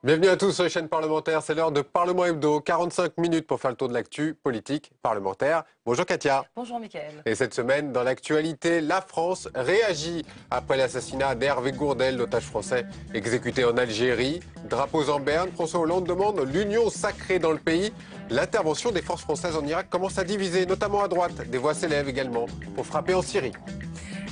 Bienvenue à tous sur les chaînes parlementaires, c'est l'heure de Parlement Hebdo, 45 minutes pour faire le tour de l'actu politique parlementaire. Bonjour Katia. Bonjour Mickaël. Et cette semaine, dans l'actualité, la France réagit après l'assassinat d'Hervé Gourdel, l'otage français exécuté en Algérie. Drapeaux en berne, François Hollande demande l'union sacrée dans le pays. L'intervention des forces françaises en Irak commence à diviser, notamment à droite. Des voix s'élèvent également pour frapper en Syrie.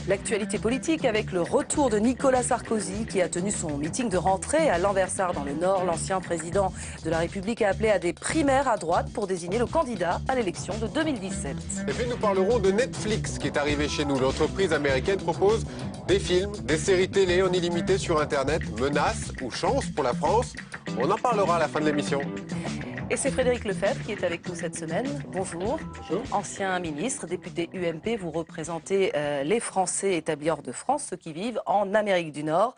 L'actualité politique avec le retour de Nicolas Sarkozy qui a tenu son meeting de rentrée à Lambersart dans le Nord. L'ancien président de la République a appelé à des primaires à droite pour désigner le candidat à l'élection de 2017. Et puis nous parlerons de Netflix qui est arrivé chez nous. L'entreprise américaine propose des films, des séries télé en illimité sur Internet. Menace ou chance pour la France? On en parlera à la fin de l'émission. Et c'est Frédéric Lefebvre qui est avec nous cette semaine. Bonjour. Bonjour. Ancien ministre, député UMP, vous représentez les Français établis hors de France, ceux qui vivent en Amérique du Nord.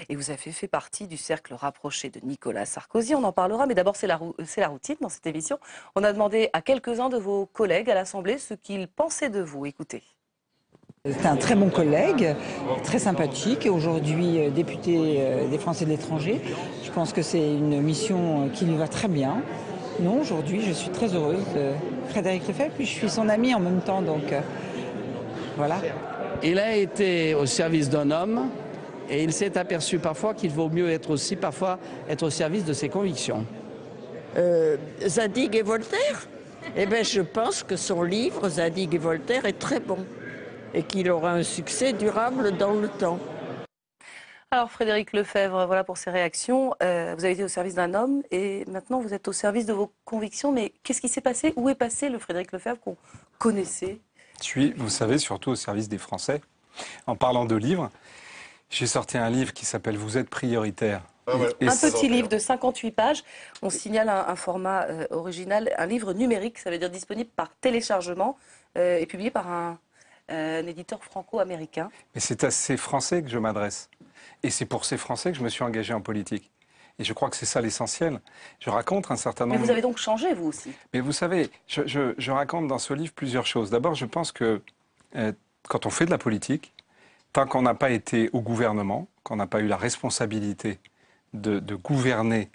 Et vous avez fait partie du cercle rapproché de Nicolas Sarkozy. On en parlera, mais d'abord c'est la routine dans cette émission. On a demandé à quelques-uns de vos collègues à l'Assemblée ce qu'ils pensaient de vous. Écoutez. C'est un très bon collègue, très sympathique, aujourd'hui député des Français de l'étranger. Je pense que c'est une mission qui lui va très bien. Non, aujourd'hui, je suis très heureuse de Frédéric Lefebvre, puis je suis son amie en même temps, donc voilà. Il a été au service d'un homme et il s'est aperçu parfois qu'il vaut mieux être aussi parfois être au service de ses convictions. Zadig et Voltaire? Eh bien, je pense que son livre, Zadig et Voltaire, est très bon et qu'il aura un succès durable dans le temps. Alors Frédéric Lefebvre, voilà pour ces réactions. Vous avez été au service d'un homme et maintenant vous êtes au service de vos convictions. Mais qu'est-ce qui s'est passé? Où est passé le Frédéric Lefebvre qu'on connaissait? Je suis, vous savez, surtout au service des Français. En parlant de livres, j'ai sorti un livre qui s'appelle « Vous êtes prioritaire ». Un petit livre de 58 pages. On signale un format original, un livre numérique, ça veut dire disponible par téléchargement et publié par un éditeur franco-américain. Mais c'est à ces Français que je m'adresse. Et c'est pour ces Français que je me suis engagé en politique. Et je crois que c'est ça l'essentiel. Je raconte un certain nombre... Mais vous avez donc changé, vous aussi. Mais vous savez, je raconte dans ce livre plusieurs choses. D'abord, je pense que quand on fait de la politique, tant qu'on n'a pas été au gouvernement, qu'on n'a pas eu la responsabilité de gouverner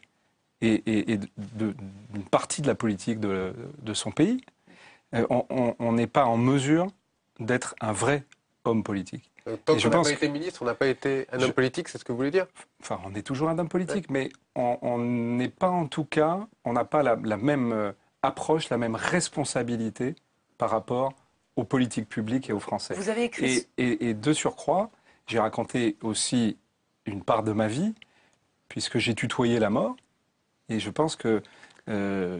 et d'une partie de la politique de son pays, on n'est pas en mesure d'être un vrai homme politique. Tant qu'on n'a pas été ministre, on n'a pas été un homme politique, c'est ce que vous voulez dire? Enfin, on est toujours un homme politique, mais on n'est pas en tout cas, on n'a pas la même approche, la même responsabilité par rapport aux politiques publiques et aux Français. Vous avez écrit... Et de surcroît, j'ai raconté aussi une part de ma vie, puisque j'ai tutoyé la mort, et je pense que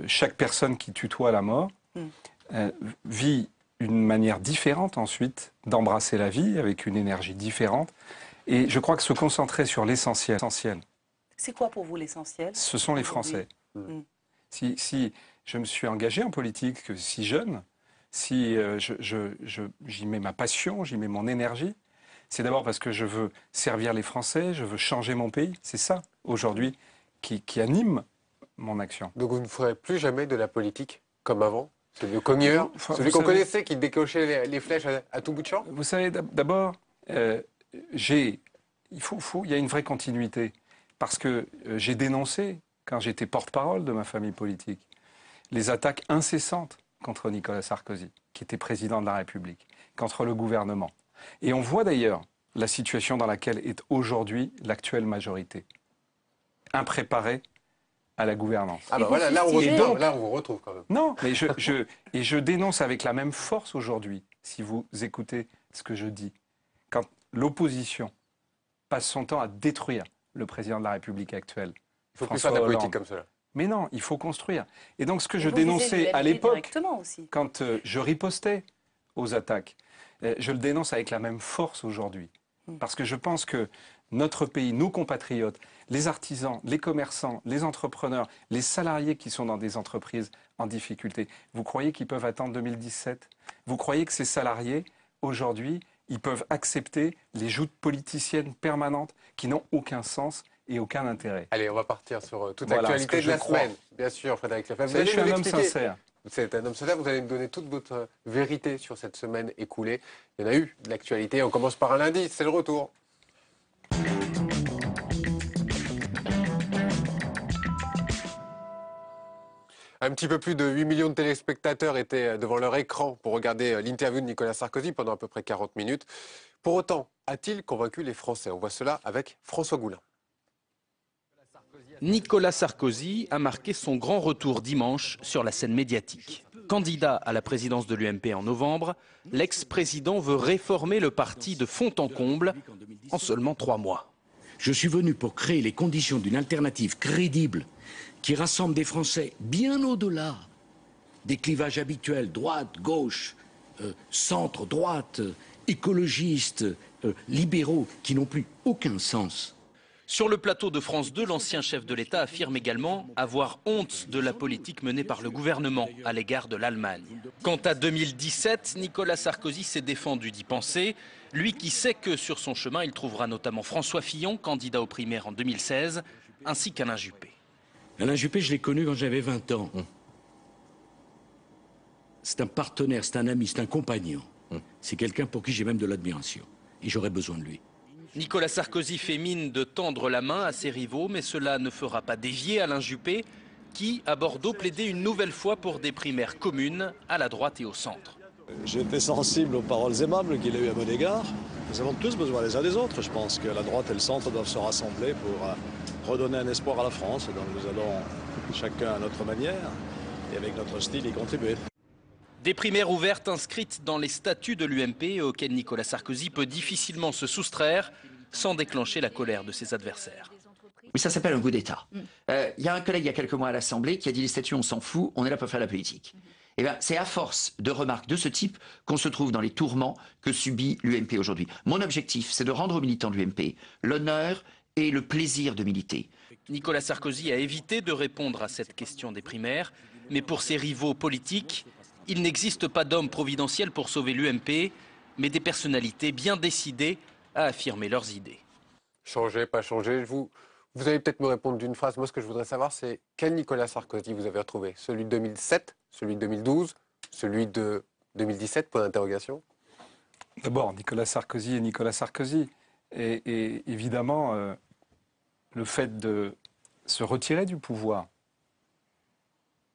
chaque personne qui tutoie la mort vit une manière différente ensuite d'embrasser la vie, avec une énergie différente. Et je crois que se concentrer sur l'essentiel. C'est quoi pour vous l'essentiel? Ce sont les Français. Si je me suis engagé en politique si jeune, si j'y mets ma passion, j'y mets mon énergie, c'est d'abord parce que je veux servir les Français, je veux changer mon pays. C'est ça, aujourd'hui, qui anime mon action. Donc vous ne ferez plus jamais de la politique comme avant? Celui de cogneur, celui qu'on connaissait qui décochait les flèches à tout bout de champ? Vous savez, d'abord, il y a une vraie continuité. Parce que j'ai dénoncé, quand j'étais porte-parole de ma famille politique, les attaques incessantes contre Nicolas Sarkozy, qui était président de la République, contre le gouvernement. Et on voit d'ailleurs la situation dans laquelle est aujourd'hui l'actuelle majorité. Impréparée à la gouvernance. Ah bah voilà, là on vous retrouve quand même. Non, mais je dénonce avec la même force aujourd'hui, si vous écoutez ce que je dis. Quand l'opposition passe son temps à détruire le président de la République actuelle, il faut plus faire de la politique comme cela. Mais non, il faut construire. Et donc ce que je dénonçais à l'époque, quand je ripostais aux attaques, je le dénonce avec la même force aujourd'hui. Parce que je pense que notre pays, nos compatriotes, les artisans, les commerçants, les entrepreneurs, les salariés qui sont dans des entreprises en difficulté, vous croyez qu'ils peuvent attendre 2017? Vous croyez que ces salariés, aujourd'hui, ils peuvent accepter les joutes politiciennes permanentes qui n'ont aucun sens et aucun intérêt? Allez, on va partir sur toute l'actualité de la semaine. Bien sûr, Frédéric Lefebvre. Je suis un homme sincère. C'est un homme solaire, vous allez me donner toute votre vérité sur cette semaine écoulée. Il y en a eu de l'actualité. On commence par un lundi, c'est le retour. Un petit peu plus de 8 millions de téléspectateurs étaient devant leur écran pour regarder l'interview de Nicolas Sarkozy pendant à peu près 40 minutes. Pour autant, a-t-il convaincu les Français? On voit cela avec François Goulin. Nicolas Sarkozy a marqué son grand retour dimanche sur la scène médiatique. Candidat à la présidence de l'UMP en novembre, l'ex-président veut réformer le parti de fond en comble en seulement 3 mois. Je suis venu pour créer les conditions d'une alternative crédible qui rassemble des Français bien au-delà des clivages habituels, droite, gauche, centre, droite, écologistes, libéraux, qui n'ont plus aucun sens. Sur le plateau de France 2, l'ancien chef de l'État affirme également avoir honte de la politique menée par le gouvernement à l'égard de l'Allemagne. Quant à 2017, Nicolas Sarkozy s'est défendu d'y penser, lui qui sait que sur son chemin, il trouvera notamment François Fillon, candidat aux primaires en 2016, ainsi qu'Alain Juppé. Alain Juppé, je l'ai connu quand j'avais 20 ans. C'est un partenaire, c'est un ami, c'est un compagnon. C'est quelqu'un pour qui j'ai même de l'admiration. Et j'aurais besoin de lui. Nicolas Sarkozy fait mine de tendre la main à ses rivaux, mais cela ne fera pas dévier Alain Juppé, qui, à Bordeaux, plaidait une nouvelle fois pour des primaires communes à la droite et au centre. J'étais sensible aux paroles aimables qu'il a eues à mon égard. Nous avons tous besoin les uns des autres. Je pense que la droite et le centre doivent se rassembler pour redonner un espoir à la France. Et donc nous allons chacun à notre manière et avec notre style y contribuer. Des primaires ouvertes inscrites dans les statuts de l'UMP auxquelles Nicolas Sarkozy peut difficilement se soustraire sans déclencher la colère de ses adversaires. Oui, ça s'appelle un coup d'État. Il y a un collègue il y a quelques mois à l'Assemblée qui a dit les statuts on s'en fout, on est là pour faire la politique. Eh bien, c'est à force de remarques de ce type qu'on se trouve dans les tourments que subit l'UMP aujourd'hui. Mon objectif, c'est de rendre aux militants de l'UMP l'honneur et le plaisir de militer. Nicolas Sarkozy a évité de répondre à cette question des primaires, mais pour ses rivaux politiques, il n'existe pas d'homme providentiel pour sauver l'UMP, mais des personnalités bien décidées à affirmer leurs idées. Changer, pas changer, vous allez peut-être me répondre d'une phrase. Moi, ce que je voudrais savoir, c'est quel Nicolas Sarkozy vous avez retrouvé? Celui de 2007, celui de 2012, celui de 2017, point d'interrogation? D'abord, Nicolas Sarkozy est Nicolas Sarkozy. Et évidemment, le fait de se retirer du pouvoir,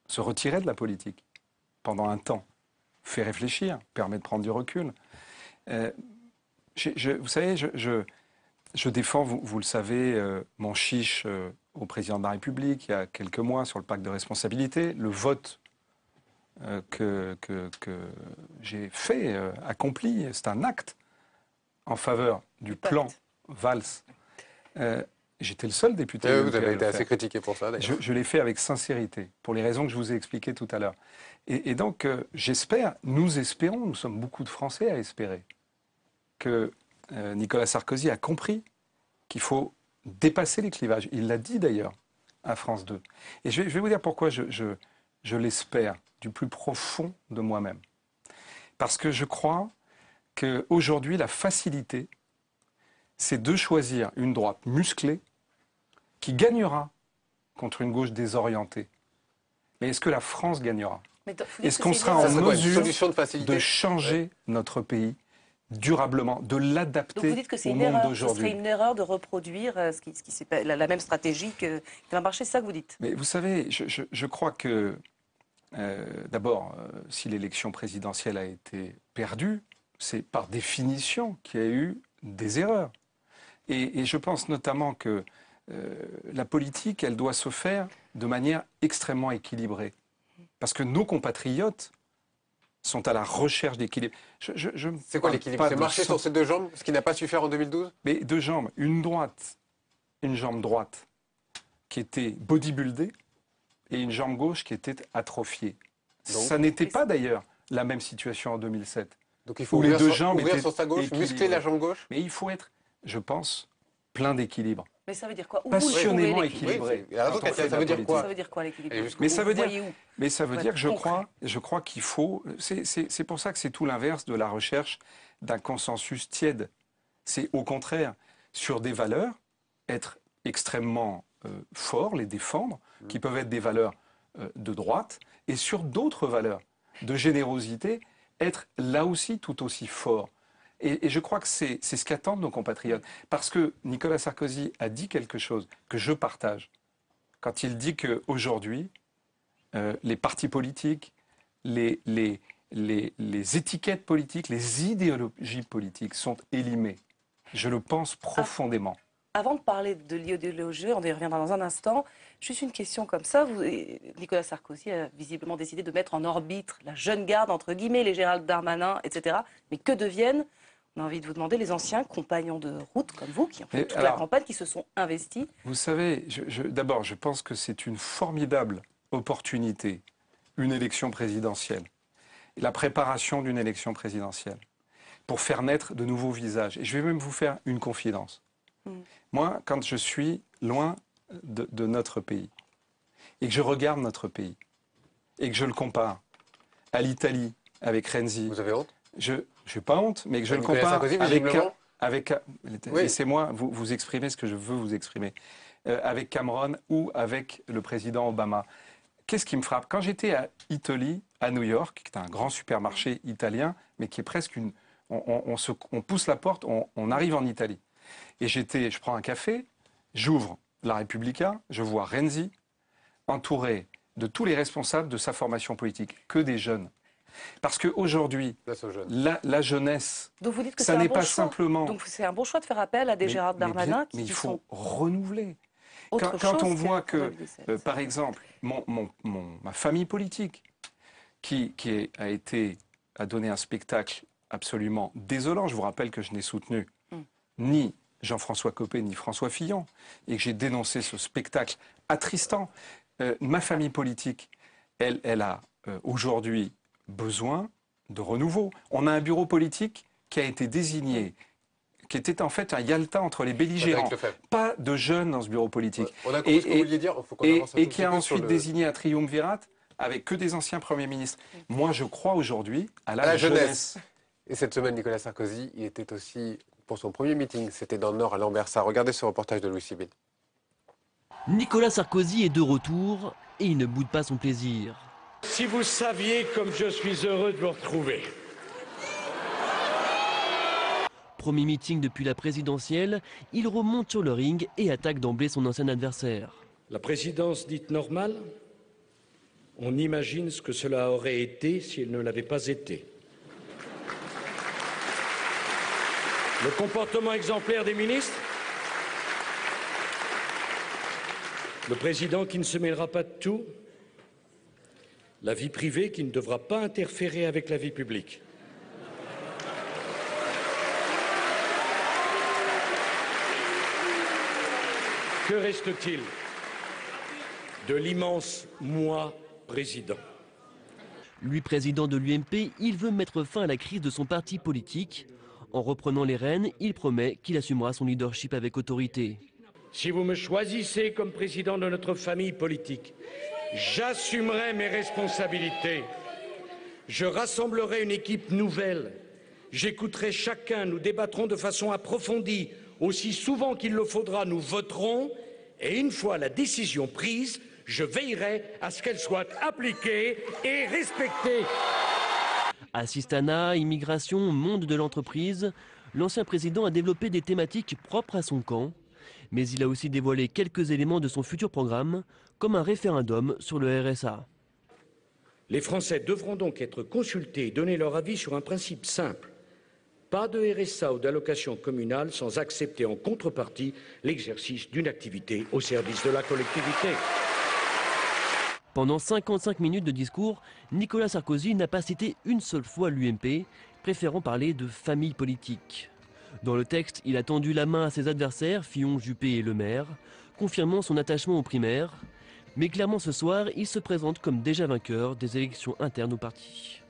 se retirer de la politique pendant un temps, fait réfléchir, permet de prendre du recul. Vous savez, je défends, vous le savez, mon chiche au président de la République il y a quelques mois sur le pacte de responsabilité. Le vote que j'ai fait, accompli, c'est un acte en faveur du plan Valls. J'étais le seul député. Vous avez été assez critiqué pour ça, d'ailleurs. Je l'ai fait avec sincérité, pour les raisons que je vous ai expliquées tout à l'heure. Et donc, j'espère, nous espérons, nous sommes beaucoup de Français à espérer, que Nicolas Sarkozy a compris qu'il faut dépasser les clivages. Il l'a dit d'ailleurs à France 2. Et je vais vous dire pourquoi je l'espère du plus profond de moi-même. Parce que je crois qu'aujourd'hui, la facilité, c'est de choisir une droite musclée qui gagnera contre une gauche désorientée. Mais est-ce que la France gagnera? Est-ce qu'on sera en mesure de changer notre pays durablement, de l'adapter au monde d'aujourd'hui? Ce serait une erreur de reproduire la même stratégie qui va marcher, c'est ça que vous dites? Mais vous savez, je crois que, d'abord, si l'élection présidentielle a été perdue, c'est par définition qu'il y a eu des erreurs. Et je pense notamment que la politique, elle doit se faire de manière extrêmement équilibrée. Parce que nos compatriotes sont à la recherche d'équilibre. C'est quoi l'équilibre? C'est marcher sur ses deux jambes, ce qui n'a pas su faire en 2012? Mais deux jambes, une jambe droite qui était bodybuildée et une jambe gauche qui était atrophiée. Donc, ça n'était pas d'ailleurs la même situation en 2007. Donc il faut ouvrir sur sa gauche, muscler la jambe gauche? Mais il faut être, je pense, plein d'équilibre. Mais ça veut dire quoi? Passionnément équilibré. Ça veut dire quoi? Ça veut dire quoi l'équilibre? Mais ça veut dire que je crois qu'il faut... C'est pour ça que c'est tout l'inverse de la recherche d'un consensus tiède. C'est au contraire, sur des valeurs, être extrêmement fort, les défendre, qui peuvent être des valeurs de droite et sur d'autres valeurs de générosité, être là aussi tout aussi fort. Et je crois que c'est ce qu'attendent nos compatriotes. Parce que Nicolas Sarkozy a dit quelque chose que je partage. Quand il dit qu'aujourd'hui, les partis politiques, les étiquettes politiques, les idéologies politiques sont élimées. Je le pense profondément. Avant de parler de l'idéologie, on y reviendra dans un instant. Juste une question comme ça. Nicolas Sarkozy a visiblement décidé de mettre en orbite la jeune garde, entre guillemets, les Gérald Darmanin, etc. Mais que deviennent, on a envie de vous demander, les anciens compagnons de route comme vous, qui ont fait toute la campagne, qui se sont investis? Vous savez, d'abord, je pense que c'est une formidable opportunité, une élection présidentielle, la préparation d'une élection présidentielle, pour faire naître de nouveaux visages. Et je vais même vous faire une confidence. Moi, quand je suis loin de notre pays, et que je regarde notre pays, et que je le compare à l'Italie, avec Renzi... Vous avez honte? Je n'ai pas honte, mais que je le compare avec laissez-moi vous exprimer ce que je veux vous exprimer. Avec Cameron ou avec le président Obama. Qu'est-ce qui me frappe? Quand j'étais à Italie, à New York, qui est un grand supermarché italien, mais qui est presque une... On pousse la porte, on arrive en Italie. Et je prends un café, j'ouvre La Repubblica, je vois Renzi entouré de tous les responsables de sa formation politique, que des jeunes. Parce qu'aujourd'hui, la jeunesse, donc vous dites que ça n'est pas simplement... Donc c'est un bon choix de faire appel à des Gérald Darmanin mais il faut renouveler. Quand on voit que, par exemple, ma famille politique, qui a donné un spectacle absolument désolant, je vous rappelle que je n'ai soutenu ni Jean-François Copé ni François Fillon, et que j'ai dénoncé ce spectacle attristant. Ma famille politique, elle a aujourd'hui besoin de renouveau. On a un bureau politique qui a été désigné, qui était en fait un Yalta entre les belligérants. Pas de jeunes dans ce bureau politique. On a compris ce que vous vouliez dire. Et qui a ensuite désigné un triumvirat avec que des anciens premiers ministres. Moi, je crois aujourd'hui à la jeunesse. Et cette semaine, Nicolas Sarkozy, il était aussi pour son premier meeting. C'était dans le Nord, à Lambersart. Regardez ce reportage de Louis Sibille. Nicolas Sarkozy est de retour et il ne boude pas son plaisir. Si vous saviez comme je suis heureux de vous retrouver. Premier meeting depuis la présidentielle, il remonte sur le ring et attaque d'emblée son ancien adversaire. La présidence dite normale, on imagine ce que cela aurait été si elle ne l'avait pas été. Le comportement exemplaire des ministres, le président qui ne se mêlera pas de tout, la vie privée qui ne devra pas interférer avec la vie publique. Que reste-t-il de l'immense moi président? Lui, président de l'UMP, il veut mettre fin à la crise de son parti politique. En reprenant les rênes, il promet qu'il assumera son leadership avec autorité. Si vous me choisissez comme président de notre famille politique, j'assumerai mes responsabilités. Je rassemblerai une équipe nouvelle. J'écouterai chacun, nous débattrons de façon approfondie. Aussi souvent qu'il le faudra, nous voterons. Et une fois la décision prise, je veillerai à ce qu'elle soit appliquée et respectée. Assistanat, immigration, monde de l'entreprise, l'ancien président a développé des thématiques propres à son camp. Mais il a aussi dévoilé quelques éléments de son futur programme, comme un référendum sur le RSA. Les Français devront donc être consultés et donner leur avis sur un principe simple. Pas de RSA ou d'allocation communale sans accepter en contrepartie l'exercice d'une activité au service de la collectivité. Pendant 55 minutes de discours, Nicolas Sarkozy n'a pas cité une seule fois l'UMP, préférant parler de famille politique. Dans le texte, il a tendu la main à ses adversaires, Fillon, Juppé et Le Maire, confirmant son attachement aux primaires. Mais clairement ce soir, il se présente comme déjà vainqueur des élections internes au parti.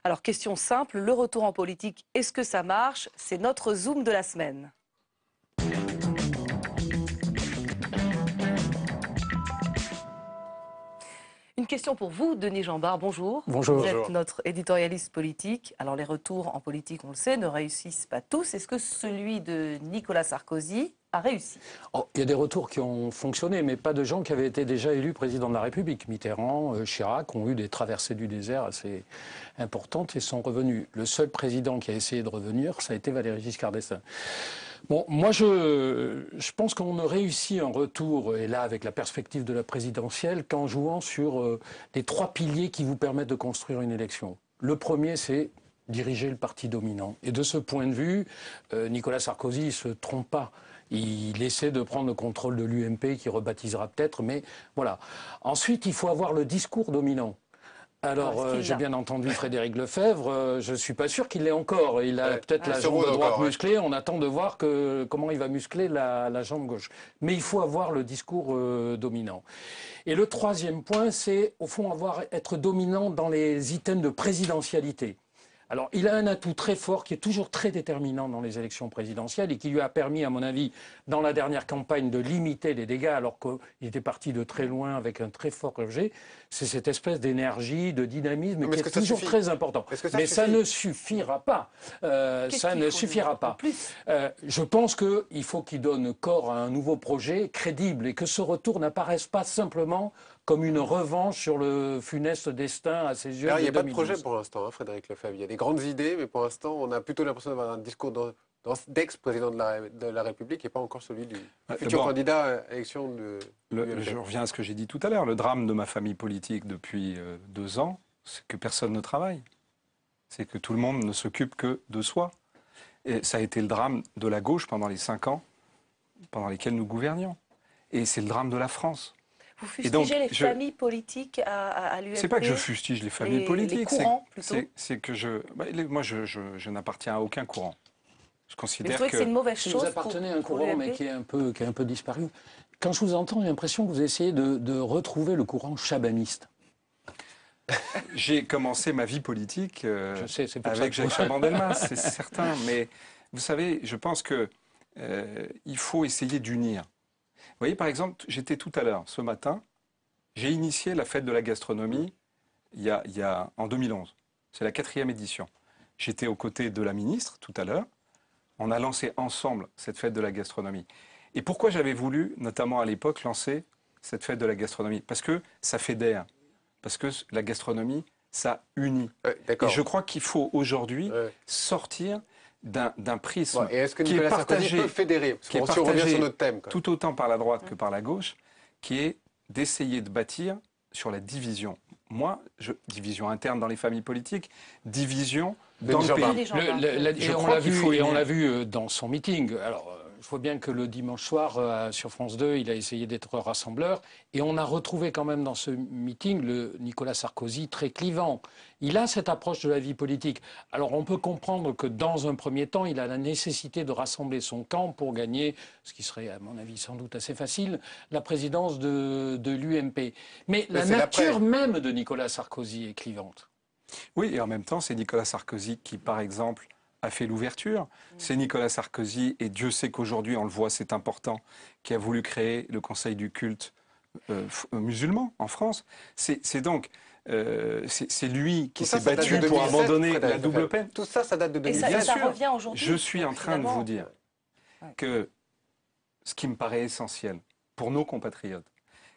Alors, question simple, le retour en politique, est-ce que ça marche? C'est notre Zoom de la semaine. Une question pour vous, Denis Jeanbart, bonjour. Bonjour. Vous êtes notre éditorialiste politique. Alors les retours en politique, on le sait, ne réussissent pas tous. Est-ce que celui de Nicolas Sarkozy a réussi. Il y a des retours qui ont fonctionné, mais pas de gens qui avaient été déjà élus président de la République. Mitterrand, Chirac ont eu des traversées du désert assez importantes et sont revenus. Le seul président qui a essayé de revenir, ça a été Valéry Giscard d'Estaing. Bon, moi je pense qu'on ne réussit un retour, et là avec la perspective de la présidentielle, qu'en jouant sur les 3 piliers qui vous permettent de construire une élection. Le premier, c'est diriger le parti dominant. Et de ce point de vue, Nicolas Sarkozy ne se trompe pas. Il essaie de prendre le contrôle de l'UMP, qui rebaptisera peut-être, mais voilà. Ensuite, il faut avoir le discours dominant. Alors, j'ai bien entendu Frédéric Lefebvre, je ne suis pas sûr qu'il l'ait encore. Il a peut-être la jambe droite musclée, on attend de voir comment il va muscler la jambe gauche. Mais il faut avoir le discours dominant. Et le troisième point, c'est au fond être dominant dans les items de présidentialité. Alors, il a un atout très fort qui est toujours très déterminant dans les élections présidentielles et qui lui a permis, à mon avis, dans la dernière campagne, de limiter les dégâts alors qu'il était parti de très loin avec un très fort rejet. C'est cette espèce d'énergie, de dynamisme qui est toujours très important. Mais ça ne suffira pas. Ça ne suffira pas. Je pense qu'il faut qu'il donne corps à un nouveau projet crédible et que ce retour n'apparaisse pas simplement comme une revanche sur le funeste destin à ses yeux. Alors, il n'y a pas de projet pour l'instant, hein, Frédéric Lefebvre. Il y a des grandes idées, mais pour l'instant, on a plutôt l'impression d'avoir un discours d'ex-président de la République et pas encore celui du futur candidat à l'élection de je reviens à ce que j'ai dit tout à l'heure. Le drame de ma famille politique depuis 2 ans, c'est que personne ne travaille. C'est que tout le monde ne s'occupe que de soi. Et ça a été le drame de la gauche pendant les 5 ans pendant lesquels nous gouvernions. Et c'est le drame de la France. Vous fustigez les familles politiques à l'UMP? C'est pas que je fustige les familles politiques. Les courants, plutôt. C'est que moi, je n'appartiens à aucun courant. Je considère que c'est une mauvaise chose. Vous appartenez à un courant, mais qui est un peu disparu. Quand je vous entends, j'ai l'impression que vous essayez de retrouver le courant chabaniste. J'ai commencé ma vie politique avec Jacques Chaban-Delmas, c'est certain. Mais vous savez, je pense que il faut essayer d'unir. Vous voyez, par exemple, j'étais tout à l'heure, ce matin, j'ai initié la fête de la gastronomie en 2011. C'est la 4e édition. J'étais aux côtés de la ministre tout à l'heure. On a lancé ensemble cette fête de la gastronomie. Et pourquoi j'avais voulu, notamment à l'époque, lancer cette fête de la gastronomie? Parce que ça fédère. Parce que la gastronomie, ça unit. Et je crois qu'il faut aujourd'hui sortir d'un prisme qui est partagé, sur notre thème, tout autant par la droite que par la gauche, qui est d'essayer de bâtir sur la division. Moi, division interne dans les familles politiques, division dans le pays. Et on l'a vu dans son meeting. Alors, il faut bien que le dimanche soir, sur France 2, il a essayé d'être rassembleur. Et on a retrouvé quand même dans ce meeting le Nicolas Sarkozy très clivant. Il a cette approche de la vie politique. Alors on peut comprendre que dans un premier temps, il a la nécessité de rassembler son camp pour gagner, ce qui serait à mon avis sans doute assez facile, la présidence de l'UMP. Mais la nature même de Nicolas Sarkozy est clivante. Oui, et en même temps, c'est Nicolas Sarkozy qui, par exemple, a fait l'ouverture. C'est Nicolas Sarkozy, et Dieu sait qu'aujourd'hui, on le voit, c'est important, qui a voulu créer le Conseil du culte musulman en France. C'est donc... c'est lui qui s'est battu pour abandonner la double peine. Tout ça, ça date de 2017. Et ça revient aujourd'hui. Je suis en train de vous dire que ce qui me paraît essentiel pour nos compatriotes,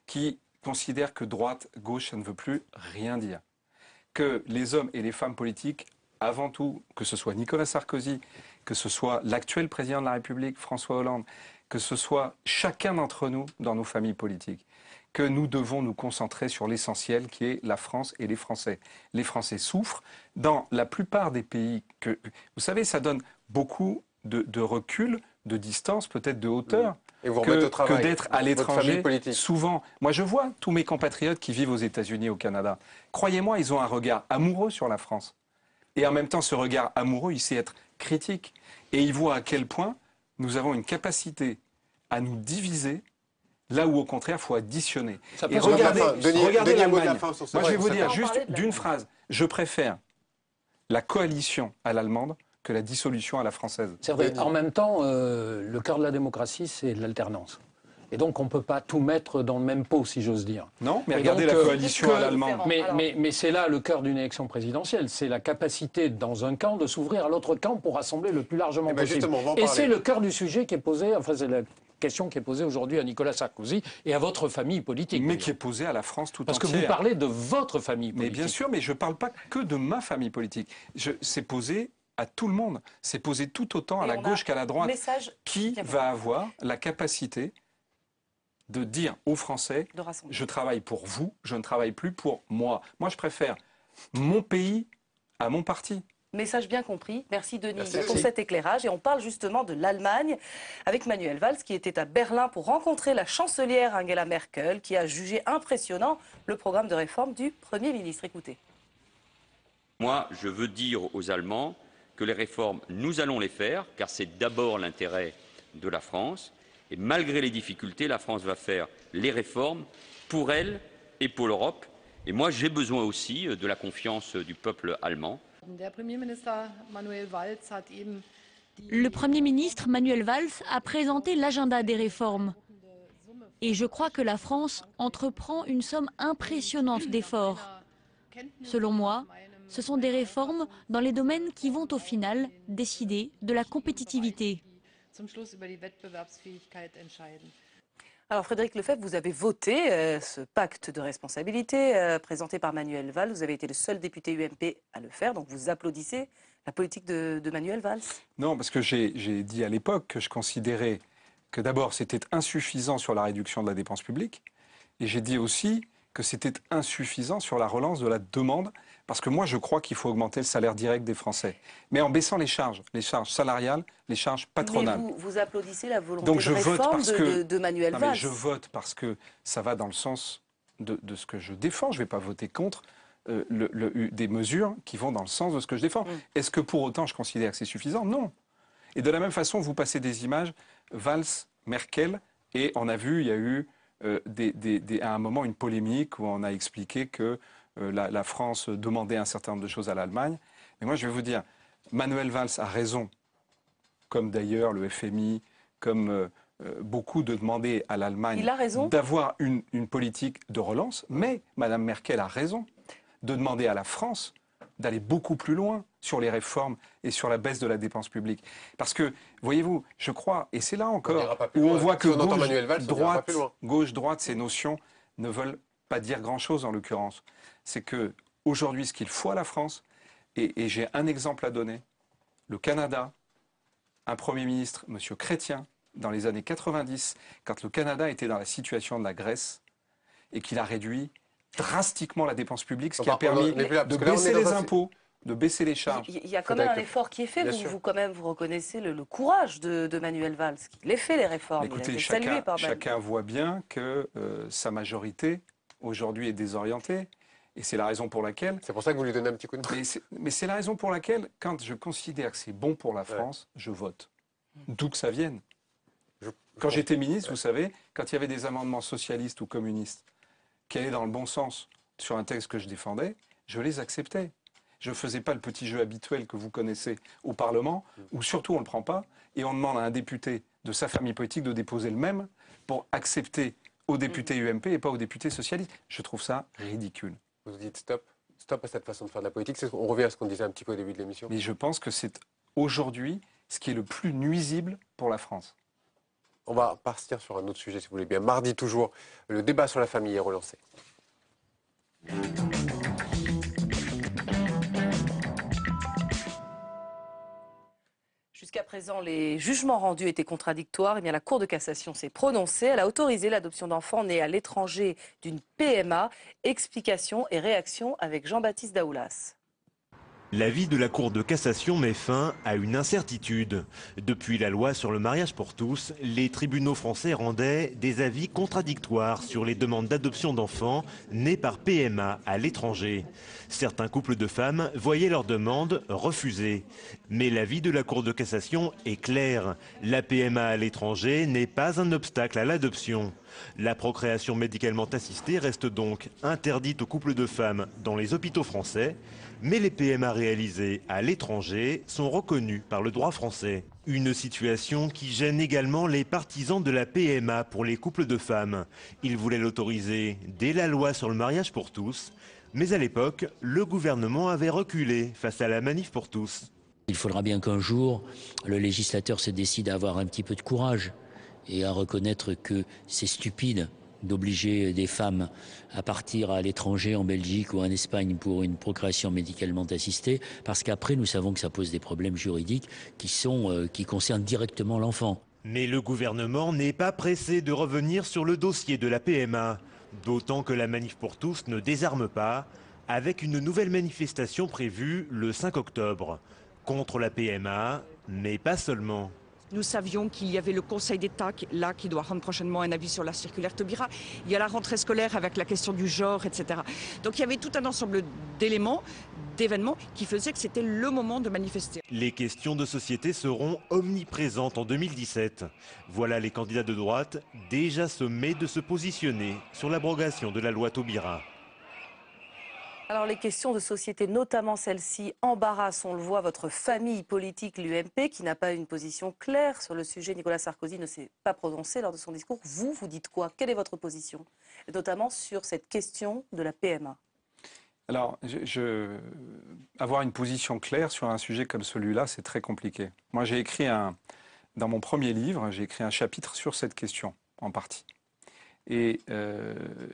qui considèrent que droite, gauche, ça ne veut plus rien dire, que les hommes et les femmes politiques, avant tout, que ce soit Nicolas Sarkozy, que ce soit l'actuel président de la République, François Hollande, que ce soit chacun d'entre nous dans nos familles politiques, que nous devons nous concentrer sur l'essentiel qui est la France et les Français. Les Français souffrent. Dans la plupart des pays, vous savez, ça donne beaucoup de recul, de distance, peut-être de hauteur, que d'être à l'étranger. Souvent, moi je vois tous mes compatriotes qui vivent aux États-Unis, au Canada. Croyez-moi, ils ont un regard amoureux sur la France. Et en même temps, ce regard amoureux, il sait être critique. Et ils voient à quel point nous avons une capacité à nous diviser, là où au contraire, il faut additionner. Et regardez l'Allemagne. Moi, je vais vous dire juste d'une phrase. Je préfère la coalition à l'allemande que la dissolution à la française. C'est vrai. En même temps, le cœur de la démocratie, c'est l'alternance. Et donc, on ne peut pas tout mettre dans le même pot, si j'ose dire. Non, mais regardez la coalition à l'allemande. Mais c'est là le cœur d'une élection présidentielle. C'est la capacité, dans un camp, de s'ouvrir à l'autre camp pour rassembler le plus largement possible. Et c'est le cœur du sujet qui est posé, enfin, c'est question qui est posée aujourd'hui à Nicolas Sarkozy et à votre famille politique. Mais qui est posée à la France tout entière. Parce que vous parlez de votre famille politique. Mais bien sûr, mais je ne parle pas que de ma famille politique. C'est posé à tout le monde. C'est posé tout autant à la gauche qu'à la droite. Qui va avoir la capacité de dire aux Français, je travaille pour vous, je ne travaille plus pour moi. Moi, je préfère mon pays à mon parti. Message bien compris. Merci Denis pour cet éclairage. Et on parle justement de l'Allemagne avec Manuel Valls qui était à Berlin pour rencontrer la chancelière Angela Merkel qui a jugé impressionnant le programme de réforme du Premier ministre. Écoutez. Moi, je veux dire aux Allemands que les réformes, nous allons les faire, car c'est d'abord l'intérêt de la France. Et malgré les difficultés, la France va faire les réformes pour elle et pour l'Europe. Et moi, j'ai besoin aussi de la confiance du peuple allemand. Le Premier ministre Manuel Valls a présenté l'agenda des réformes. Et je crois que la France entreprend une somme impressionnante d'efforts. Selon moi, ce sont des réformes dans les domaines qui vont au final décider de la compétitivité. Alors Frédéric Lefebvre, vous avez voté ce pacte de responsabilité présenté par Manuel Valls. Vous avez été le seul député UMP à le faire, donc vous applaudissez la politique de Manuel Valls? Non, parce que j'ai dit à l'époque que je considérais que d'abord c'était insuffisant sur la réduction de la dépense publique, et j'ai dit aussi que c'était insuffisant sur la relance de la demande, parce que moi je crois qu'il faut augmenter le salaire direct des Français, mais en baissant les charges salariales, les charges patronales. Mais vous applaudissez la volonté de réforme de Manuel Valls. Je vote parce que ça va dans le sens de ce que je défends. Je ne vais pas voter contre des mesures qui vont dans le sens de ce que je défends. Est-ce que pour autant je considère que c'est suffisant? Non. Et de la même façon, vous passez des images Valls, Merkel, et on a vu, il y a eu à un moment une polémique où on a expliqué que la France demandait un certain nombre de choses à l'Allemagne. Mais moi, je vais vous dire, Manuel Valls a raison, comme d'ailleurs le FMI, comme beaucoup, de demander à l'Allemagne d'avoir une politique de relance. Mais Mme Merkel a raison de demander à la France d'aller beaucoup plus loin sur les réformes et sur la baisse de la dépense publique. Parce que, voyez-vous, je crois, et c'est là encore où on voit que gauche-droite, ces notions ne veulent pas dire grand-chose en l'occurrence. C'est qu'aujourd'hui, ce qu'il faut à la France, et j'ai un exemple à donner, le Canada, un Premier ministre, M. Chrétien, dans les années 90, quand le Canada était dans la situation de la Grèce, et qu'il a réduit drastiquement la dépense publique, ce qui a permis de baisser les impôts, de baisser les charges. Il y a quand même un effort qui est fait. Vous reconnaissez le courage de Manuel Valls, qui les fait les réformes. Écoutez, chacun voit bien que sa majorité, aujourd'hui, est désorientée. Et c'est la raison pour laquelle... C'est pour ça que vous lui donnez un petit coup de main. Mais c'est la raison pour laquelle, quand je considère que c'est bon pour la France, je vote. D'où que ça vienne. Quand j'étais ministre, vous savez, quand il y avait des amendements socialistes ou communistes qui allaient dans le bon sens sur un texte que je défendais, je les acceptais. Je ne faisais pas le petit jeu habituel que vous connaissez au Parlement, où surtout on ne le prend pas, et on demande à un député de sa famille politique de déposer le même pour accepter aux députés UMP et pas aux députés socialistes. Je trouve ça ridicule. Vous dites stop à cette façon de faire de la politique. On revient à ce qu'on disait un petit peu au début de l'émission. Mais je pense que c'est aujourd'hui ce qui est le plus nuisible pour la France. On va partir sur un autre sujet, si vous voulez bien. Mardi, toujours, le débat sur la famille est relancé. Jusqu'à présent, les jugements rendus étaient contradictoires. Eh bien, la Cour de cassation s'est prononcée. Elle a autorisé l'adoption d'enfants nés à l'étranger d'une PMA. Explications et réactions avec Jean-Baptiste Daoulas. L'avis de la Cour de cassation met fin à une incertitude. Depuis la loi sur le mariage pour tous, les tribunaux français rendaient des avis contradictoires sur les demandes d'adoption d'enfants nés par PMA à l'étranger. Certains couples de femmes voyaient leurs demandes refusées. Mais l'avis de la Cour de cassation est clair. La PMA à l'étranger n'est pas un obstacle à l'adoption. La procréation médicalement assistée reste donc interdite aux couples de femmes dans les hôpitaux français, mais les PMA réalisées à l'étranger sont reconnues par le droit français. Une situation qui gêne également les partisans de la PMA pour les couples de femmes. Ils voulaient l'autoriser dès la loi sur le mariage pour tous, mais à l'époque, le gouvernement avait reculé face à la manif pour tous. Il faudra bien qu'un jour, le législateur se décide à avoir un petit peu de courage et à reconnaître que c'est stupide d'obliger des femmes à partir à l'étranger, en Belgique ou en Espagne pour une procréation médicalement assistée, parce qu'après nous savons que ça pose des problèmes juridiques qui concernent directement l'enfant. Mais le gouvernement n'est pas pressé de revenir sur le dossier de la PMA, d'autant que la Manif pour tous ne désarme pas, avec une nouvelle manifestation prévue le 5 octobre, contre la PMA, mais pas seulement. Nous savions qu'il y avait le Conseil d'État qui doit rendre prochainement un avis sur la circulaire Taubira. Il y a la rentrée scolaire avec la question du genre, etc. Donc il y avait tout un ensemble d'éléments, d'événements qui faisaient que c'était le moment de manifester. Les questions de société seront omniprésentes en 2017. Voilà les candidats de droite déjà sommés de se positionner sur l'abrogation de la loi Taubira. Alors les questions de société, notamment celle-ci, embarrassent, on le voit, votre famille politique, l'UMP, qui n'a pas une position claire sur le sujet. Nicolas Sarkozy ne s'est pas prononcé lors de son discours. Vous dites quoi? Quelle est votre position? Et notamment sur cette question de la PMA. Alors, avoir une position claire sur un sujet comme celui-là, c'est très compliqué. Moi, j'ai écrit dans mon premier livre, j'ai écrit un chapitre sur cette question, en partie. Et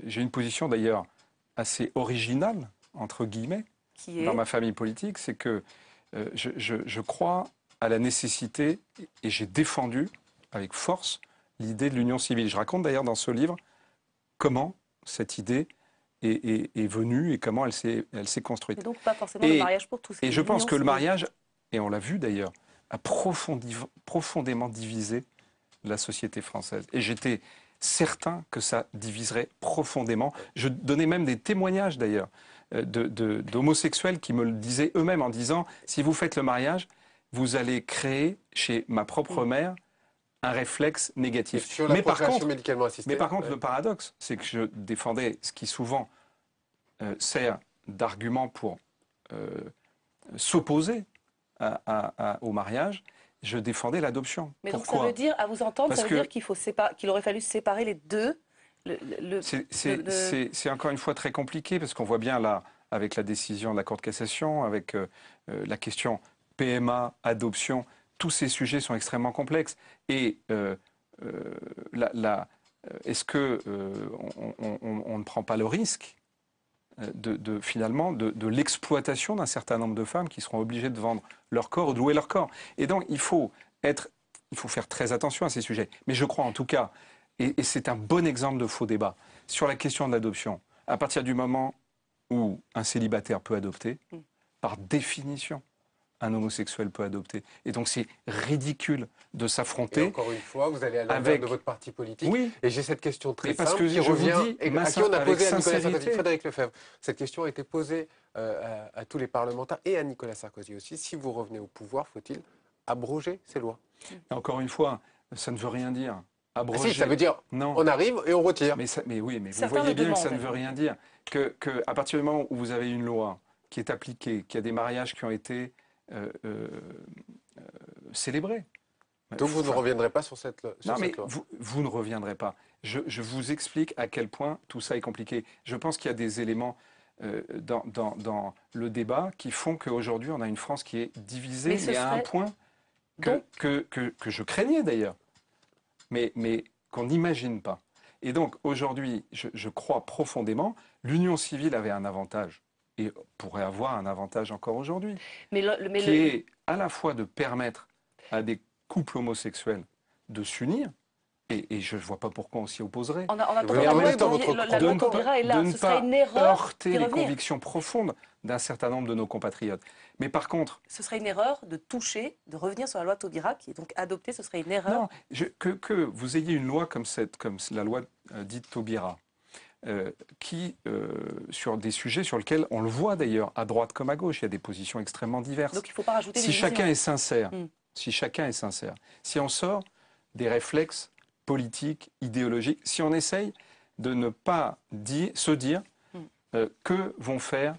j'ai une position d'ailleurs assez originale, entre guillemets, dans ma famille politique, c'est que je crois à la nécessité, et j'ai défendu avec force l'idée de l'union civile. Je raconte d'ailleurs dans ce livre comment cette idée est venue et comment elle s'est construite. Et donc pas forcément le mariage pour tous. Et je pense que le mariage, et on l'a vu d'ailleurs, a profondément divisé la société française. Et j'étais certain que ça diviserait profondément. Je donnais même des témoignages d'ailleurs d'homosexuels qui me le disaient eux-mêmes en disant « si vous faites le mariage, vous allez créer chez ma propre mère un réflexe négatif ». Mais par contre, le paradoxe, c'est que je défendais ce qui souvent sert d'argument pour s'opposer au mariage. Je défendais l'adoption. Mais donc ça veut dire, à vous entendre, ça veut dire qu'il aurait fallu séparer les deux. C'est encore une fois très compliqué parce qu'on voit bien là, avec la décision de la Cour de cassation, avec la question PMA, adoption, tous ces sujets sont extrêmement complexes. Et est-ce que on ne prend pas le risque finalement de l'exploitation d'un certain nombre de femmes qui seront obligées de vendre leur corps ou de louer leur corps? Et donc il faut faire très attention à ces sujets. Mais je crois en tout cas, et c'est un bon exemple de faux débat, sur la question de l'adoption. À partir du moment où un célibataire peut adopter, par définition, un homosexuel peut adopter. Et donc c'est ridicule de s'affronter. Et encore une fois, vous allez à l'envers de votre parti politique. Oui. Et j'ai cette question très parce simple que qui revient, à qui on a posé à Nicolas Sarkozy. Frédéric Lefebvre. Cette question a été posée à tous les parlementaires et à Nicolas Sarkozy aussi. Si vous revenez au pouvoir, faut-il abroger ces lois? Encore une fois, ça ne veut rien dire. Abroger. Ah si, ça veut dire non. On arrive et on retire. Mais vous voyez bien que ça ne veut rien dire. À partir du moment où vous avez une loi qui est appliquée, qu'il y a des mariages qui ont été célébrés. Donc vous ne reviendrez pas sur cette loi? Non, mais vous ne reviendrez pas. Je vous explique à quel point tout ça est compliqué. Je pense qu'il y a des éléments dans le débat qui font qu'aujourd'hui on a une France qui est divisée et à un point que je craignais d'ailleurs. Mais qu'on n'imagine pas. Et donc aujourd'hui, je crois profondément, l'union civile avait un avantage et pourrait avoir un avantage encore aujourd'hui, qui est à la fois de permettre à des couples homosexuels de s'unir, et je ne vois pas pourquoi on s'y opposerait. En même temps, la loi Taubira est là. Ce serait une erreur de heurter les convictions profondes d'un certain nombre de nos compatriotes. Mais par contre... Ce serait une erreur de toucher, de revenir sur la loi Taubira, qui est donc adoptée, ce serait une erreur. Non, que vous ayez une loi comme la loi dite Taubira, qui, sur des sujets sur lesquels, on le voit d'ailleurs, à droite comme à gauche, il y a des positions extrêmement diverses. Donc il ne faut pas rajouter si chacun est sincère, si on sort des réflexes politiques, idéologiques, si on essaye de ne pas se dire que vont faire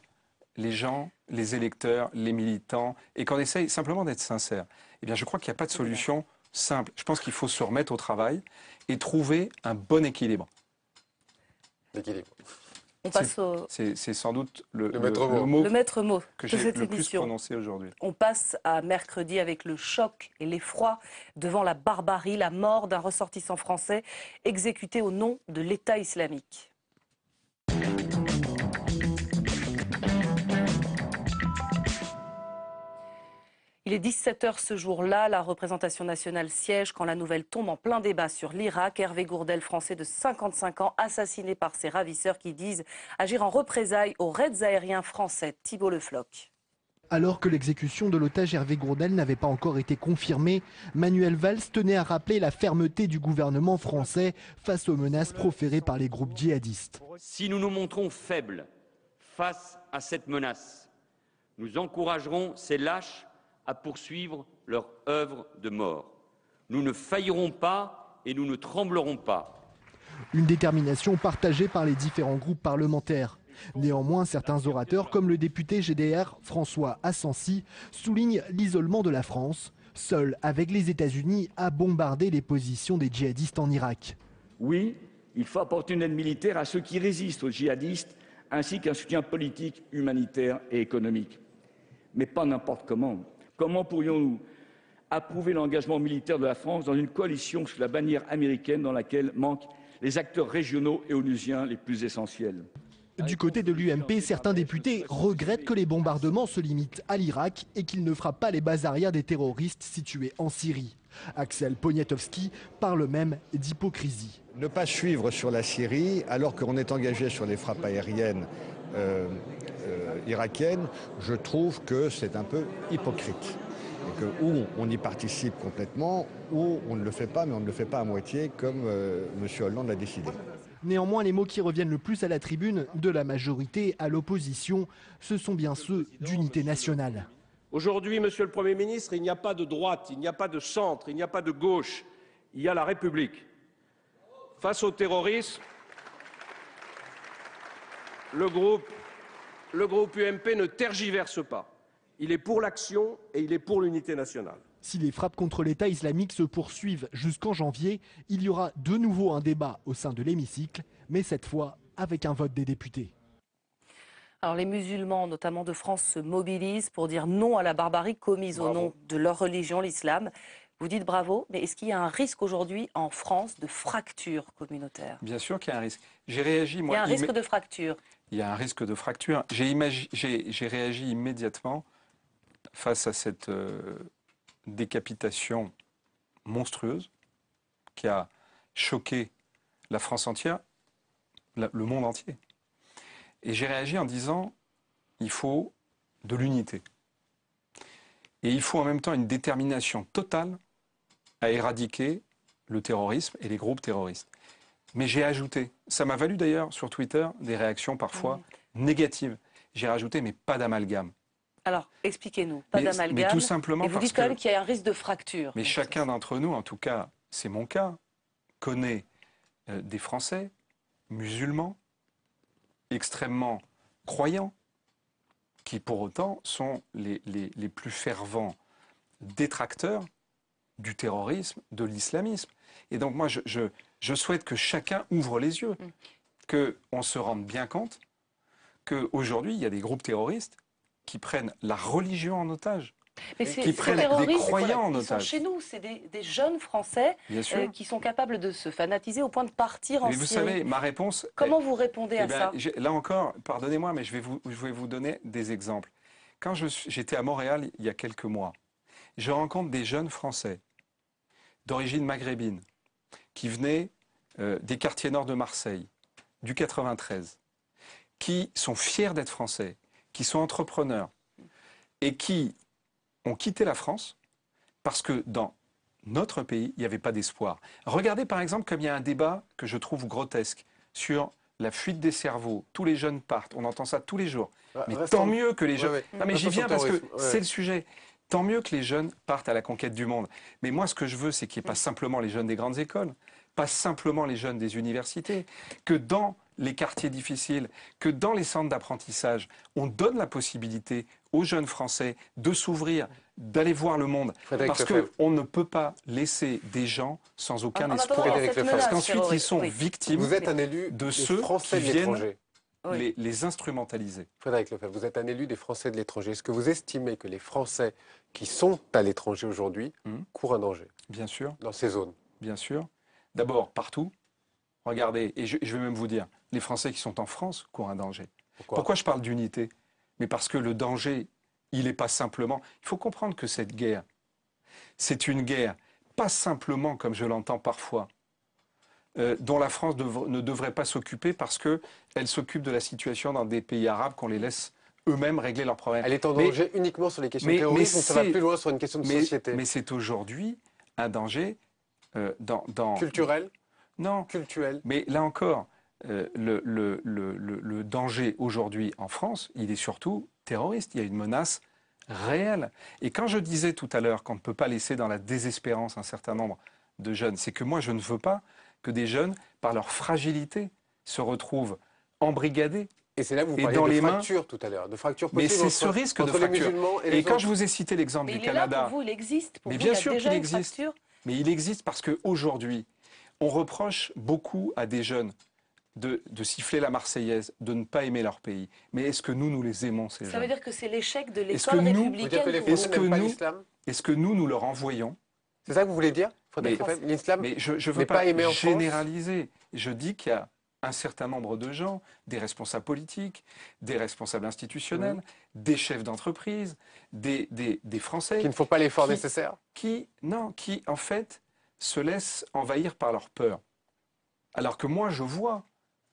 les gens, les électeurs, les militants, et qu'on essaye simplement d'être sincère, eh bien je crois qu'il n'y a pas de solution simple. Je pense qu'il faut se remettre au travail et trouver un bon équilibre. On passe C'est sans doute le maître mot que de j'ai cette le plus émission. prononcé aujourd'hui. On passe à mercredi avec le choc et l'effroi devant la barbarie, la mort d'un ressortissant français exécuté au nom de l'État islamique. Il est 17h ce jour-là, la représentation nationale siège quand la nouvelle tombe en plein débat sur l'Irak. Hervé Gourdel, français de 55 ans, assassiné par ses ravisseurs qui disent agir en représailles aux raids aériens français. Thibault Le Floch. Alors que l'exécution de l'otage Hervé Gourdel n'avait pas encore été confirmée, Manuel Valls tenait à rappeler la fermeté du gouvernement français face aux menaces proférées par les groupes djihadistes. Si nous nous montrons faibles face à cette menace, nous encouragerons ces lâches à poursuivre leur œuvre de mort. Nous ne faillirons pas et nous ne tremblerons pas. Une détermination partagée par les différents groupes parlementaires. Néanmoins, certains orateurs, comme le député GDR François Assensi, soulignent l'isolement de la France, seule avec les États-Unis à bombarder les positions des djihadistes en Irak. Oui, il faut apporter une aide militaire à ceux qui résistent aux djihadistes, ainsi qu'un soutien politique, humanitaire et économique. Mais pas n'importe comment. Comment pourrions-nous approuver l'engagement militaire de la France dans une coalition sous la bannière américaine dans laquelle manquent les acteurs régionaux et onusiens les plus essentiels? Du côté de l'UMP, certains députés regrettent que les bombardements se limitent à l'Irak et qu'ils ne frappent pas les bases arrières des terroristes situés en Syrie. Axel Poniatowski parle même d'hypocrisie. Ne pas suivre sur la Syrie alors qu'on est engagé sur les frappes aériennes irakiennes, je trouve que c'est un peu hypocrite. Et que, ou on y participe complètement, ou on ne le fait pas, mais on ne le fait pas à moitié comme M. Hollande l'a décidé. Néanmoins, les mots qui reviennent le plus à la tribune, de la majorité à l'opposition, ce sont bien ceux d'unité nationale. Aujourd'hui, Monsieur le Premier ministre, il n'y a pas de droite, il n'y a pas de centre, il n'y a pas de gauche, il y a la République. Face au terrorisme, le groupe UMP ne tergiverse pas. Il est pour l'action et il est pour l'unité nationale. Si les frappes contre l'État islamique se poursuivent jusqu'en janvier, il y aura de nouveau un débat au sein de l'hémicycle, mais cette fois avec un vote des députés. Alors les musulmans, notamment de France, se mobilisent pour dire non à la barbarie commise au nom de leur religion, l'islam. Vous dites bravo, mais est-ce qu'il y a un risque aujourd'hui en France de fracture communautaire? Bien sûr qu'il y a un risque. J'ai réagi, moi. Il y a un risque de fracture. Il y a un risque de fracture. J'ai réagi immédiatement face à cette décapitation monstrueuse qui a choqué la France entière, le monde entier. Et j'ai réagi en disant il faut de l'unité. Et il faut en même temps une détermination totale à éradiquer le terrorisme et les groupes terroristes. Mais j'ai ajouté, ça m'a valu d'ailleurs sur Twitter des réactions parfois négatives. J'ai rajouté, mais pas d'amalgame. Alors, expliquez-nous, pas d'amalgame. Mais tout simplement et vous dites quand même qu'il y a un risque de fracture. Mais chacun d'entre nous, en tout cas, c'est mon cas, connaît des Français musulmans, extrêmement croyants, qui pour autant sont les plus fervents détracteurs du terrorisme, de l'islamisme. Et donc moi, je souhaite que chacun ouvre les yeux, qu'on se rende bien compte qu'aujourd'hui, il y a des groupes terroristes qui prennent la religion en otage, qui prennent des croyants en otage. Sont chez nous, c'est des jeunes Français qui sont capables de se fanatiser au point de partir en Syrie. Mais vous savez, ma réponse... Comment vous répondez à ça? Là encore, pardonnez-moi, mais je vais vous donner des exemples. Quand j'étais à Montréal il y a quelques mois, je rencontre des jeunes Français d'origine maghrébine qui venaient des quartiers nord de Marseille, du 93, qui sont fiers d'être Français, qui sont entrepreneurs et qui ont quitté la France parce que dans notre pays, il n'y avait pas d'espoir. Regardez par exemple comme il y a un débat que je trouve grotesque sur la fuite des cerveaux. Tous les jeunes partent, on entend ça tous les jours. Mais tant mieux que les jeunes... Non mais j'y viens parce que c'est le sujet. Tant mieux que les jeunes partent à la conquête du monde. Mais moi, ce que je veux, c'est qu'il n'y ait pas simplement les jeunes des grandes écoles, pas simplement les jeunes des universités, que dans les quartiers difficiles, que dans les centres d'apprentissage, on donne la possibilité aux jeunes Français de s'ouvrir, d'aller voir le monde. Parce qu'on ne peut pas laisser des gens sans aucun espoir. Parce qu'ensuite, ils sont victimes de ceux qui viennent les instrumentaliser. Frédéric Lefebvre, vous êtes un élu des Français de l'étranger. Est-ce que vous estimez que les Français qui sont à l'étranger aujourd'hui courent un danger? Bien sûr. Dans ces zones? Bien sûr. D'abord, partout. Regardez, et je vais même vous dire, les Français qui sont en France courent un danger. Pourquoi je parle d'unité? Mais parce que le danger, il n'est pas simplement... Il faut comprendre que cette guerre, c'est une guerre, pas simplement, comme je l'entends parfois, dont la France ne devrait pas s'occuper parce qu'elle s'occupe de la situation dans des pays arabes qu'on les laisse eux-mêmes régler leurs problèmes. Elle est en danger uniquement sur les questions terroristes ou ça va plus loin sur une question de société? Mais c'est aujourd'hui un danger dans... Culturel? Non. Culturel. Mais là encore, le danger aujourd'hui en France, il est surtout terroriste. Il y a une menace réelle. Et quand je disais tout à l'heure qu'on ne peut pas laisser dans la désespérance un certain nombre de jeunes, c'est que moi je ne veux pas que des jeunes, par leur fragilité, se retrouvent embrigadés. Et c'est là que vous parliez de fracture tout à l'heure, de fracture possible. Mais c'est ce risque de fracture. Et quand je vous ai cité l'exemple du Canada... Mais il est là pour vous, il existe. Pour mais vous, bien il y a sûr déjà qu'il une existe. fracture. Mais il existe parce qu'aujourd'hui, on reproche beaucoup à des jeunes de siffler la Marseillaise, de ne pas aimer leur pays. Mais est-ce que nous les aimons, ces jeunes? Ça veut dire que c'est l'échec de l'école républicaine. Est-ce que nous leur envoyons? C'est ça que vous voulez dire? L'islam mais je ne veux pas généraliser. Je dis qu'il y a un certain nombre de gens, des responsables politiques, des responsables institutionnels, des chefs d'entreprise, des Français... Qui ne font pas l'effort nécessaire? Qui, en fait, se laissent envahir par leur peur. Alors que moi, je vois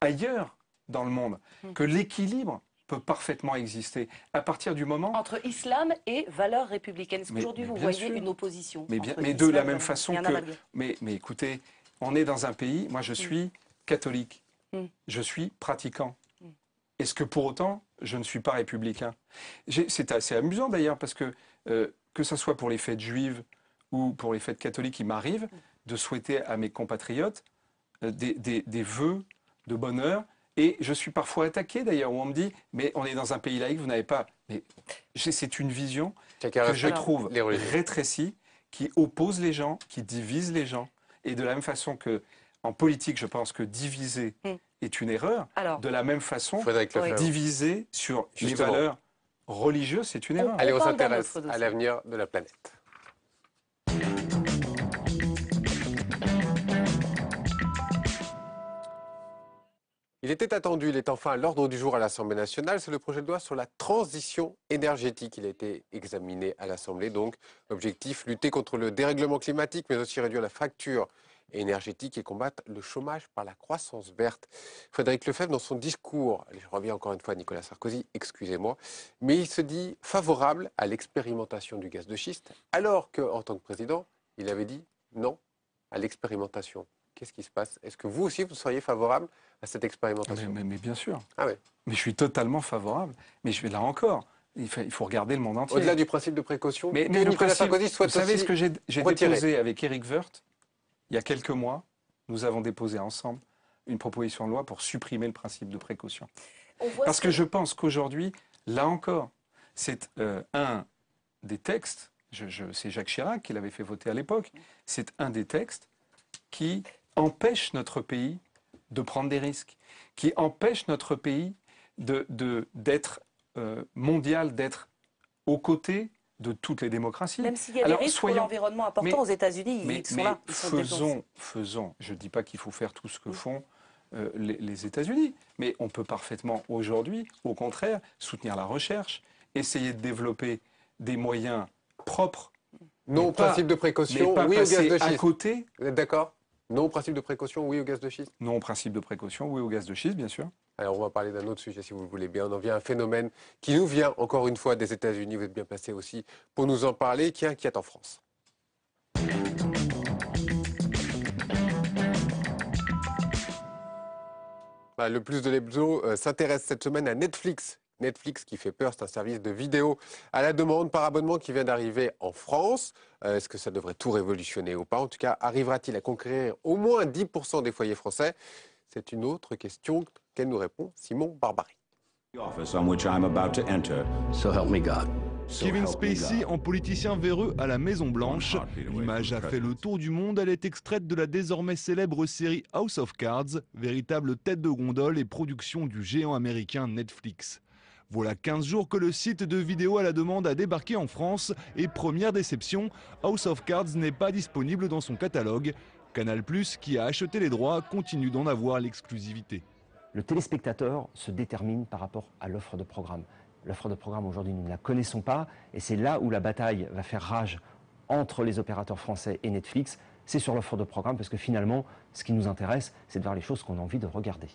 ailleurs dans le monde que l'équilibre peut parfaitement exister à partir du moment... Entre islam et valeurs républicaines. Est-ce qu'aujourd'hui, vous voyez une opposition? Mais de la même façon que... Mais écoutez, on est dans un pays... Moi, je suis catholique. Je suis pratiquant. Est-ce que pour autant, je ne suis pas républicain? C'est assez amusant d'ailleurs, parce que ce soit pour les fêtes juives ou pour les fêtes catholiques, il m'arrive de souhaiter à mes compatriotes des vœux de bonheur. Et je suis parfois attaqué d'ailleurs, où on me dit « mais on est dans un pays laïque, vous n'avez pas... » Mais c'est une vision que je trouve rétrécie, qui oppose les gens, qui divise les gens. Et de la même façon que, en politique, je pense que diviser est une erreur, de la même façon, diviser sur les valeurs religieuses, c'est une erreur. Allez, on s'intéresse à l'avenir de la planète. Il était attendu, il est enfin à l'ordre du jour à l'Assemblée nationale, c'est le projet de loi sur la transition énergétique. Il a été examiné à l'Assemblée, donc l'objectif, lutter contre le dérèglement climatique, mais aussi réduire la fracture énergétique et combattre le chômage par la croissance verte. Frédéric Lefebvre, dans son discours, je reviens encore une fois à Nicolas Sarkozy, excusez-moi, mais il se dit favorable à l'expérimentation du gaz de schiste, alors qu'en tant que président, il avait dit non à l'expérimentation. Qu'est-ce qui se passe? Est-ce que vous aussi, vous seriez favorable à cette expérimentation? Mais bien sûr. Ah ouais. Mais je suis totalement favorable. Mais je vais là encore. Il faut regarder le monde entier. Au-delà du principe de précaution, mais Nicolas Sarkozy souhaite vous savez aussi ce que j'ai déposé avec Éric Woerth il y a quelques mois? Nous avons déposé ensemble une proposition de loi pour supprimer le principe de précaution. Parce que je pense qu'aujourd'hui, là encore, c'est un des textes, c'est Jacques Chirac qui l'avait fait voter à l'époque, c'est un des textes qui empêche notre pays de prendre des risques, qui empêche notre pays d'être mondial, d'être aux côtés de toutes les démocraties. Même s'il y a des risques pour l'environnement importants aux États-Unis, ils sont là. Faisons. Je ne dis pas qu'il faut faire tout ce que font les États-Unis, mais on peut parfaitement aujourd'hui, au contraire, soutenir la recherche, essayer de développer des moyens propres. Non au principe de précaution, oui au gaz de schiste. À côté. Vous êtes d'accord? Non au principe de précaution, oui au gaz de schiste? Non au principe de précaution, oui au gaz de schiste, bien sûr. Alors on va parler d'un autre sujet si vous le voulez bien. On en vient à un phénomène qui nous vient encore une fois des États-Unis. Vous êtes bien placé aussi pour nous en parler, qui inquiète en France. Le plus de l'hebdo s'intéresse cette semaine à Netflix. Netflix qui fait peur, c'est un service de vidéo à la demande par abonnement qui vient d'arriver en France. Est-ce que ça devrait tout révolutionner ou pas? En tout cas, arrivera-t-il à conquérir au moins 10% des foyers français? C'est une autre question qu'elle nous répond Simon Barbarie. The office on which I'm about to enter. So help me God. Kevin Spacey en politicien véreux à la Maison-Blanche. L'image a fait le tour du monde. Elle est extraite de la désormais célèbre série House of Cards, véritable tête de gondole et production du géant américain Netflix. Voilà 15 jours que le site de vidéo à la demande a débarqué en France et première déception, House of Cards n'est pas disponible dans son catalogue. Canal+, qui a acheté les droits, continue d'en avoir l'exclusivité. Le téléspectateur se détermine par rapport à l'offre de programme. L'offre de programme aujourd'hui, nous ne la connaissons pas et c'est là où la bataille va faire rage entre les opérateurs français et Netflix. C'est sur l'offre de programme parce que finalement, ce qui nous intéresse, c'est de voir les choses qu'on a envie de regarder.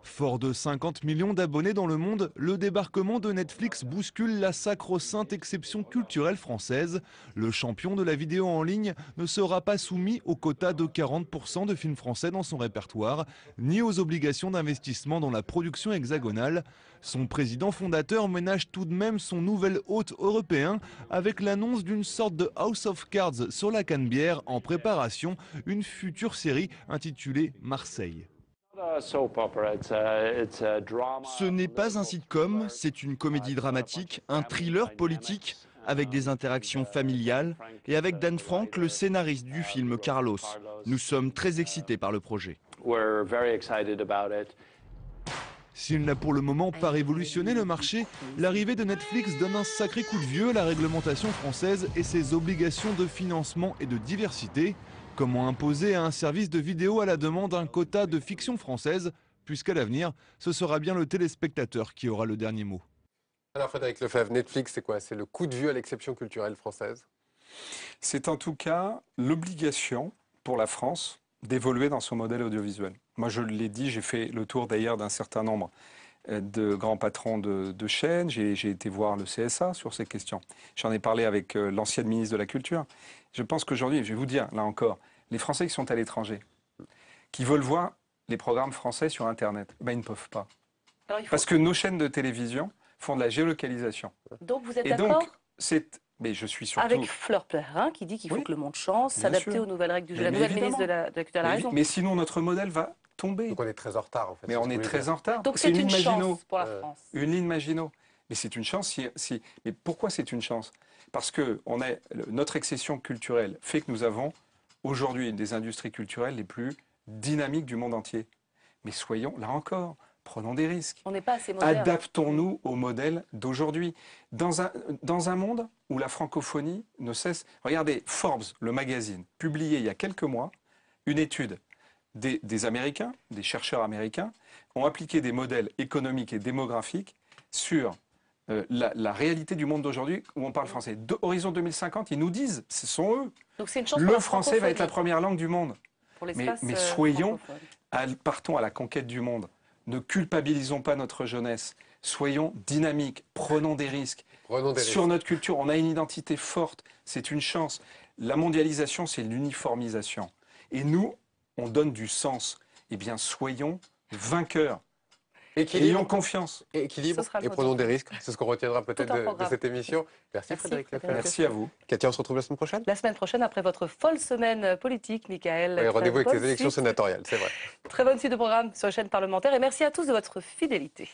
Fort de 50 millions d'abonnés dans le monde, le débarquement de Netflix bouscule la sacro-sainte exception culturelle française. Le champion de la vidéo en ligne ne sera pas soumis au quota de 40% de films français dans son répertoire, ni aux obligations d'investissement dans la production hexagonale. Son président fondateur ménage tout de même son nouvel hôte européen avec l'annonce d'une sorte de House of Cards sur la Canebière en préparation, une future série intitulée Marseille. Ce n'est pas un sitcom, c'est une comédie dramatique, un thriller politique avec des interactions familiales et avec Dan Frank, le scénariste du film Carlos. Nous sommes très excités par le projet. S'il n'a pour le moment pas révolutionné le marché, l'arrivée de Netflix donne un sacré coup de vieux à la réglementation française et ses obligations de financement et de diversité. Comment imposer à un service de vidéo à la demande un quota de fiction française, puisqu'à l'avenir, ce sera bien le téléspectateur qui aura le dernier mot. Alors Frédéric Lefebvre, Netflix, c'est quoi? C'est le coup de vieux à l'exception culturelle française? C'est en tout cas l'obligation pour la France d'évoluer dans son modèle audiovisuel. Moi, je l'ai dit, j'ai fait le tour d'ailleurs d'un certain nombre de grands patrons de chaînes. J'ai été voir le CSA sur ces questions. J'en ai parlé avec l'ancienne ministre de la Culture. Je pense qu'aujourd'hui, je vais vous dire, là encore, les Français qui sont à l'étranger, qui veulent voir les programmes français sur Internet, ben, ils ne peuvent pas. Parce que nos chaînes de télévision font de la géolocalisation. Donc vous êtes d'accord? Mais je suis surtout... Avec Fleur Pellerin qui dit qu'il faut que le monde change, s'adapter aux nouvelles règles du jeu. La nouvelle ministre de la Culture a raison. Mais sinon, notre modèle va tomber. Donc on est très en retard en fait. Mais on est très en retard. Donc c'est une chance pour la France. Une ligne Maginot. Mais c'est une chance. Mais pourquoi c'est une chance? Parce que notre accession culturelle fait que nous avons aujourd'hui des industries culturelles les plus dynamiques du monde entier. Mais soyons, là encore, prenons des risques. On n'est pas assez moderne. Adaptons-nous au modèle d'aujourd'hui. Dans un monde où la francophonie ne cesse... Regardez, Forbes, le magazine, publié il y a quelques mois, une étude des Américains, des chercheurs américains, ont appliqué des modèles économiques et démographiques sur la réalité du monde d'aujourd'hui où on parle français. Horizon 2050, ils nous disent, ce sont eux. Donc c'est une chance le français va être la première langue du monde. Pour mais soyons, partons à la conquête du monde. Ne culpabilisons pas notre jeunesse. Soyons dynamiques, prenons des risques. Sur notre culture, on a une identité forte, c'est une chance. La mondialisation, c'est l'uniformisation. Et nous, on donne du sens. Eh bien, soyons vainqueurs. Ayons confiance. Équilibre et prenons des risques. C'est ce qu'on retiendra peut-être de cette émission. Merci Frédéric Lefebvre. Merci à vous. Katia, on se retrouve la semaine prochaine? La semaine prochaine, après votre folle semaine politique, Michael. Oui, rendez-vous avec les élections sénatoriales, c'est vrai. Très bonne suite de programme sur les chaînes parlementaires et merci à tous de votre fidélité.